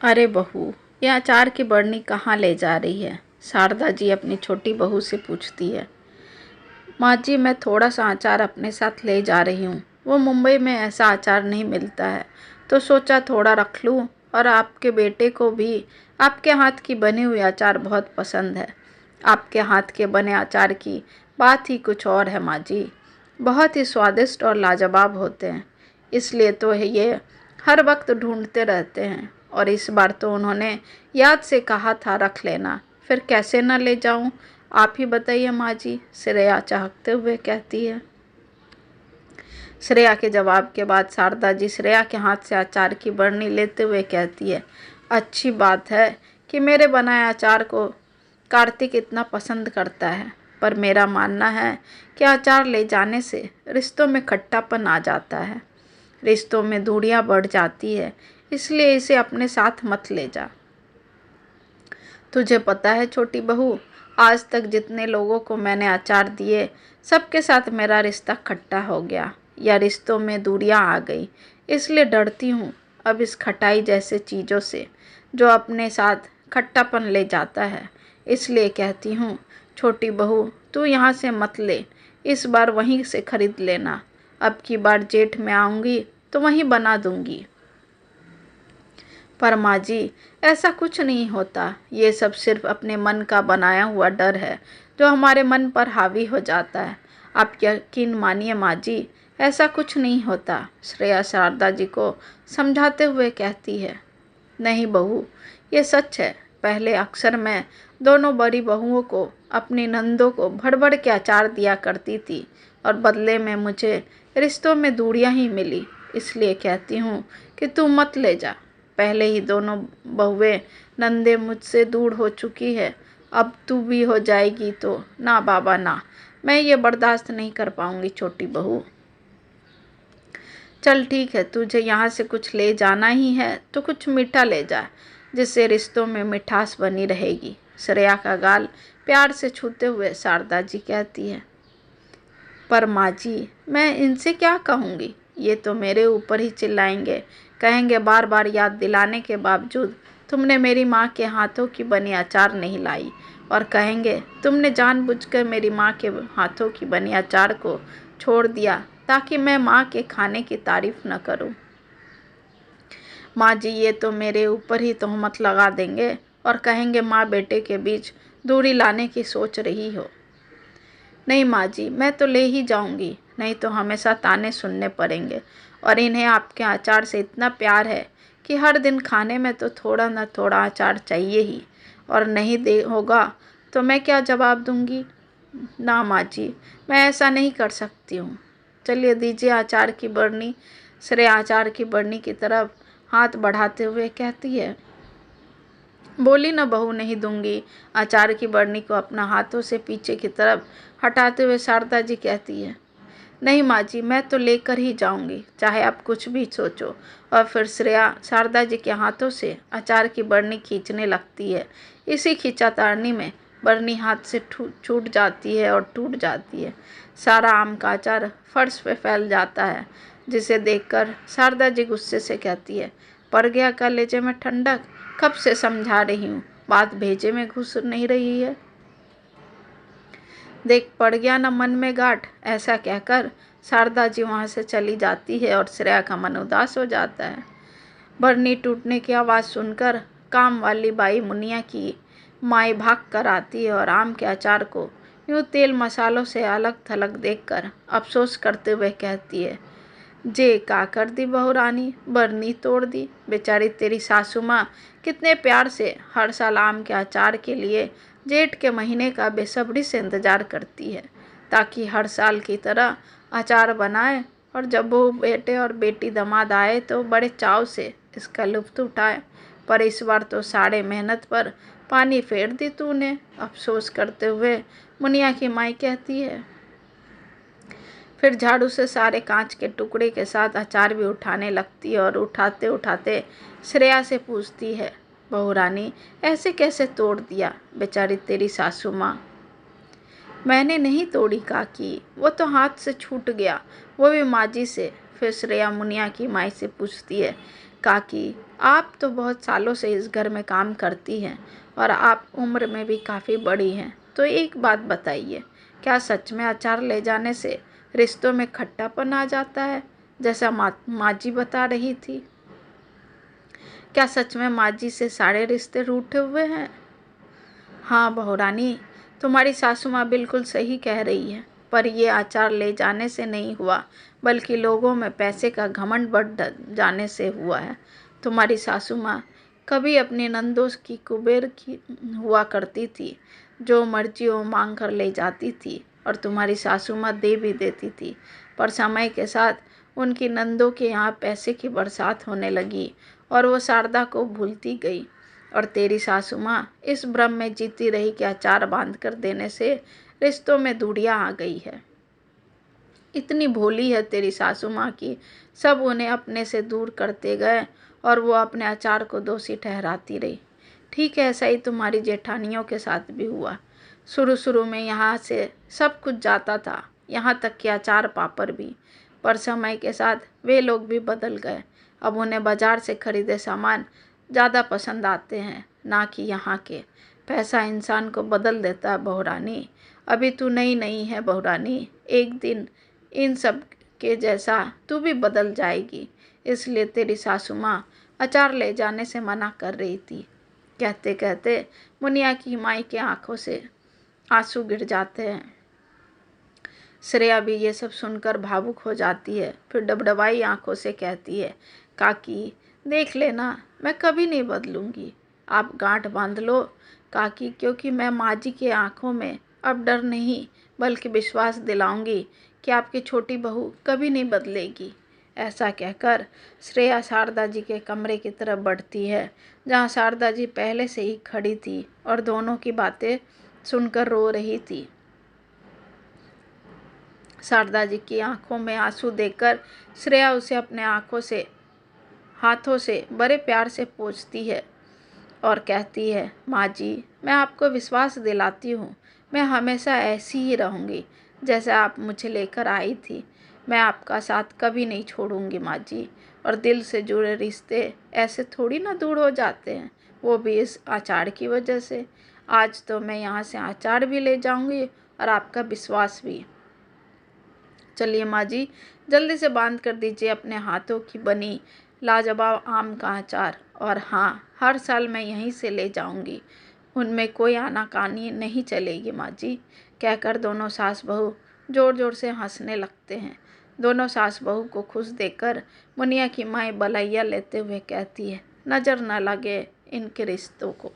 अरे बहू, ये अचार की बरनी कहाँ ले जा रही है? शारदा जी अपनी छोटी बहू से पूछती है। माँ जी, मैं थोड़ा सा अचार अपने साथ ले जा रही हूँ। वो मुंबई में ऐसा अचार नहीं मिलता है, तो सोचा थोड़ा रख लूँ। और आपके बेटे को भी आपके हाथ की बनी हुई अचार बहुत पसंद है। आपके हाथ के बने अचार की बात ही कुछ और है माँ जी। बहुत ही स्वादिष्ट और लाजवाब होते हैं। इसलिए तो ये हर वक्त ढूंढते रहते हैं। और इस बार तो उन्होंने याद से कहा था रख लेना, फिर कैसे न ले जाऊं? आप ही बताइए माँ जी, श्रेया चहकते हुए कहती है। श्रेया के जवाब के बाद शारदा जी श्रेया के हाथ से अचार की बरनी लेते हुए कहती है, अच्छी बात है कि मेरे बनाए अचार को कार्तिक इतना पसंद करता है। पर मेरा मानना है कि अचार ले जाने से रिश्तों में खट्टापन आ जाता है, रिश्तों में दूरियां बढ़ जाती है। इसलिए इसे अपने साथ मत ले जा। तुझे पता है छोटी बहू, आज तक जितने लोगों को मैंने अचार दिए, सबके साथ मेरा रिश्ता खट्टा हो गया या रिश्तों में दूरियां आ गई। इसलिए डरती हूँ अब इस खटाई जैसे चीज़ों से, जो अपने साथ खट्टापन ले जाता है। इसलिए कहती हूँ छोटी बहू, तू यहाँ से मत ले, इस बार वहीं से खरीद लेना। अब की बार जेठ में आऊँगी तो वहीं बना दूँगी। पर माँ जी, ऐसा कुछ नहीं होता। ये सब सिर्फ अपने मन का बनाया हुआ डर है, जो हमारे मन पर हावी हो जाता है। आप यकीन मानिए माँ जी, ऐसा कुछ नहीं होता। श्रेया शारदा जी को समझाते हुए कहती है। नहीं बहू, ये सच है। पहले अक्सर मैं दोनों बड़ी बहुओं को, अपनी नंदों को भर भर के अचार दिया करती थी, और बदले में मुझे रिश्तों में दूरियां ही मिली। इसलिए कहती हूँ कि तू मत ले जा। पहले ही दोनों बहुएं नंदे मुझसे दूर हो चुकी है, अब तू भी हो जाएगी तो ना बाबा ना, मैं ये बर्दाश्त नहीं कर पाऊंगी छोटी बहू। चल ठीक है, तुझे यहाँ से कुछ ले जाना ही है तो कुछ मीठा ले जा, जिससे रिश्तों में मिठास बनी रहेगी। श्रेया का गाल प्यार से छूते हुए शारदा जी कहती है। पर माँ जी, मैं इनसे क्या कहूँगी? ये तो मेरे ऊपर ही चिल्लाएंगे, कहेंगे बार बार याद दिलाने के बावजूद तुमने मेरी माँ के हाथों की बनी अचार नहीं लाई, और कहेंगे तुमने जानबूझकर मेरी माँ के हाथों की बनी अचार को छोड़ दिया ताकि मैं माँ के खाने की तारीफ न करूँ। माँ जी, ये तो मेरे ऊपर ही तोहमत लगा देंगे और कहेंगे माँ बेटे के बीच दूरी लाने की सोच रही हो। नहीं माँ जी, मैं तो ले ही जाऊंगी, नहीं तो हमेशा ताने सुनने पड़ेंगे। और इन्हें आपके अचार से इतना प्यार है कि हर दिन खाने में तो थोड़ा न थोड़ा अचार चाहिए ही, और नहीं दे होगा तो मैं क्या जवाब दूंगी? ना माँ जी, मैं ऐसा नहीं कर सकती हूँ। चलिए दीजिए अचार की बरनी। श्रेया अचार की बरनी की तरफ हाथ बढ़ाते हुए कहती है। बोली न बहू, नहीं दूंगी। अचार की बरनी को अपना हाथों से पीछे की तरफ हटाते हुए शारदा जी कहती है। नहीं माँ जी, मैं तो लेकर ही जाऊंगी, चाहे आप कुछ भी सोचो। और फिर श्रेया शारदा जी के हाथों से अचार की बरनी खींचने लगती है। इसी खींचातानी में बरनी हाथ से छूट जाती है और टूट जाती है। सारा आम का अचार फर्श पे फैल जाता है, जिसे देखकर शारदा जी गुस्से से कहती है, पड़ गया कलेजे में ठंडक। कब से समझा रही हूँ, बात भेजे में घुस नहीं रही है। देख, पड़ गया न मन में गांठ। ऐसा कहकर शारदा जी वहाँ से चली जाती है और श्रेया का मन उदास हो जाता है। बरनी टूटने की आवाज़ सुनकर काम वाली बाई मुनिया की माई भाग कर आती है और आम के अचार को यूँ तेल मसालों से अलग थलग देखकर अफसोस करते हुए कहती है, जे का कर दी बहू रानी, बरनी तोड़ दी। बेचारी तेरी सासू माँ कितने प्यार से हर साल आम के अचार के लिए जेठ के महीने का बेसब्री से इंतज़ार करती है, ताकि हर साल की तरह अचार बनाए, और जब वो बेटे और बेटी दामाद आए तो बड़े चाव से इसका लुत्फ़ उठाए। पर इस बार तो सारे मेहनत पर पानी फेर दी तूने। अफसोस करते हुए मुनिया की माई कहती है। फिर झाड़ू से सारे कांच के टुकड़े के साथ अचार भी उठाने लगती है और उठाते उठाते श्रेया से पूछती है, बहू रानी, ऐसे कैसे तोड़ दिया? बेचारी तेरी सासू माँ। मैंने नहीं तोड़ी काकी, वो तो हाथ से छूट गया, वो भी माँ जी से। फिर श्रेया मुनिया की माई से पूछती है, काकी, आप तो बहुत सालों से इस घर में काम करती हैं और आप उम्र में भी काफ़ी बड़ी हैं, तो एक बात बताइए, क्या सच में अचार ले जाने से रिश्तों में खट्टापन आ जाता है, जैसा माँ जी बता रही थी? क्या सच में माँ जी से सारे रिश्ते रूठे हुए हैं? हाँ बहुरानी, तुम्हारी सासू माँ बिल्कुल सही कह रही है, पर ये अचार ले जाने से नहीं हुआ, बल्कि लोगों में पैसे का घमंड बढ़ जाने से हुआ है। तुम्हारी सासू माँ कभी अपनी नंदों की कुबेर की हुआ करती थी, जो मर्जी वो मांग कर ले जाती थी, और तुम्हारी सासू माँ दे भी देती थी। पर समय के साथ उनकी नंदों के यहाँ पैसे की बरसात होने लगी और वो शारदा को भूलती गई, और तेरी सासू माँ इस भ्रम में जीती रही कि अचार बांध कर देने से रिश्तों में दूरियां आ गई है। इतनी भोली है तेरी सासू माँ की सब उन्हें अपने से दूर करते गए और वो अपने अचार को दोषी ठहराती रही। ठीक है, ऐसा ही तुम्हारी जेठानियों के साथ भी हुआ। शुरू शुरू में यहाँ से सब कुछ जाता था, यहाँ तक कि अचार पापड़ भी, पर समय के साथ वे लोग भी बदल गए। अब उन्हें बाजार से खरीदे सामान ज़्यादा पसंद आते हैं, ना कि यहाँ के। पैसा इंसान को बदल देता है बहुरानी। अभी तू नई नहीं है बहुरानी, एक दिन इन सब के जैसा तू भी बदल जाएगी। इसलिए तेरी सासू माँ अचार ले जाने से मना कर रही थी। कहते कहते मुनिया की माई के आंखों से आंसू गिर जाते हैं। श्रेया भी ये सब सुनकर भावुक हो जाती है, फिर डबडबाई आंखों से कहती है, काकी देख लेना, मैं कभी नहीं बदलूंगी। आप गांठ बांध लो काकी, क्योंकि मैं माँ जी के आंखों में अब डर नहीं बल्कि विश्वास दिलाऊंगी कि आपकी छोटी बहू कभी नहीं बदलेगी। ऐसा कहकर श्रेया शारदा जी के कमरे की तरफ बढ़ती है, जहाँ शारदा जी पहले से ही खड़ी थी और दोनों की बातें सुनकर रो रही थी। शारदा जी की आंखों में आंसू देखकर श्रेया उसे अपने हाथों से बड़े प्यार से पोंछती है और कहती है, माँ जी मैं आपको विश्वास दिलाती हूँ, मैं हमेशा ऐसी ही रहूँगी जैसे आप मुझे लेकर आई थी। मैं आपका साथ कभी नहीं छोड़ूंगी माँ जी। और दिल से जुड़े रिश्ते ऐसे थोड़ी ना दूर हो जाते हैं, वो भी इस अचार की वजह से। आज तो मैं यहाँ से अचार भी ले जाऊँगी और आपका विश्वास भी। चलिए माँ जी, जल्दी से बांध कर दीजिए अपने हाथों की बनी लाजवाब आम का अचार, और हाँ, हर साल मैं यहीं से ले जाऊंगी, उनमें कोई आनाकानी नहीं चलेगी माँ जी। कहकर दोनों सास बहू जोर जोर से हंसने लगते हैं। दोनों सास बहू को खुश देखकर मुनिया की माँ बलैया लेते हुए कहती है, नज़र न लगे इनके रिश्तों को।